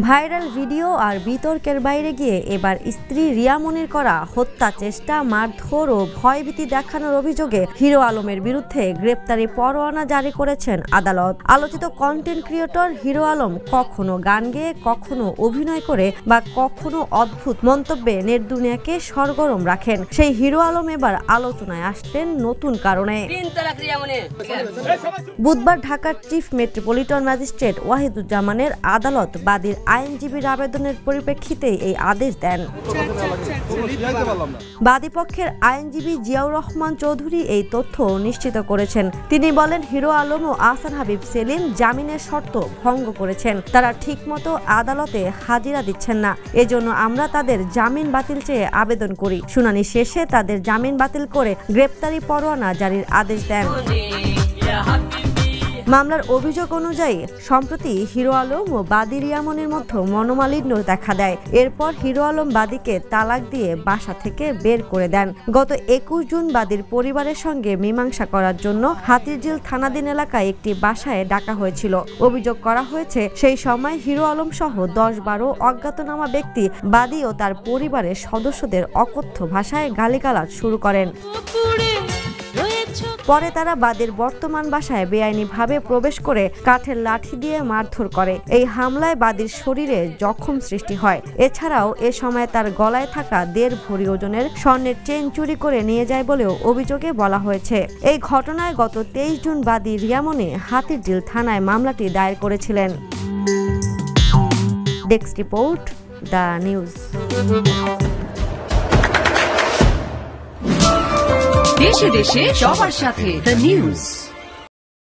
Viral video আর বিতর্কের বাইরে গিয়ে এবার স্ত্রী রিয়া মনির করা হত্যা চেষ্টা, মারধর ও ভয়ভীতি দেখানোর অভিযোগে হিরো আলমের বিরুদ্ধে গ্রেপ্তারি পরোয়ানা জারি করেছেন আদালত। আলোচিত কন্টেন্ট ক্রিয়েটর হিরো আলম কখনো গান গেয়ে, কখনো অভিনয় করে বা কখনো অদ্ভুত মন্তব্যে নেট দুনিয়াকে সরগরম রাখেন। সেই হিরো আলম এবার আলোচনায় আসলেন নতুন কারণে। বুধবার ঢাকার চিফ মেট্রোপলিটন ম্যাজিস্ট্রেট ওয়াহিদুজ্জামানের আদালত বাদীর আইনজীবীর আবেদনের পরিপ্রেক্ষিতে এই আদেশ দেন। বাদীপক্ষের আইনজীবী জিয়াউর রহমান চৌধুরী এই তথ্য নিশ্চিত করেছেন। তিনি বলেন, হিরো আলম ও আহসান হাবিব সেলিম জামিনের শর্ত ভঙ্গ করেছেন। তারা ঠিকমতো আদালতে হাজিরা দিচ্ছেন না, এজন্য আমরা তাদের জামিন বাতিল চেয়ে আবেদন করি। শুনানি শেষে তাদের জামিন বাতিল করে গ্রেপ্তারি পরোয়ানা জারির আদেশ দেন। মামলার অভিযোগ অনুযায়ী সম্প্রতি হিরো আলম ও বাদী রিয়া মনির মধ্যে মনোমালিন্য দেখা দেয়। এরপর হিরো আলম বাদীকে তালাক দিয়ে বাসা থেকে বের করে দেন। গত 21 জুন বাদীর পরিবারের সঙ্গে মীমাংসা করার জন্য হাতিরঝিল থানাধীন এলাকায় একটি বাসায় ডাকা হয়েছিল। অভিযোগ করা হয়েছে, সেই সময় হিরো আলম সহ 10-12 অজ্ঞাতনামা ব্যক্তি বাদী ও তার পরিবারের সদস্যদের অকথ্য ভাষায় গালিগালাজ শুরু করেন। পরে তারা বাদীর বর্তমান বাসায় বেআইনিভাবে প্রবেশ করে কাঠের লাঠি দিয়ে মারধর করে। এই হামলায় বাদীর শরীরে জখম সৃষ্টি হয়। এছাড়াও এ সময় তার গলায় থাকা 1.5 ভরি ওজনের স্বর্ণের চেন চুরি করে নিয়ে যায় বলেও অভিযোগে বলা হয়েছে। এই ঘটনায় গত 23 জুন বাদী রিয়া মনি হাতিরঝিল থানায় মামলাটি দায়ের করেছিলেন। Desk report, the news. দেশে দেশে সবার সাথে দ্য নিউজ।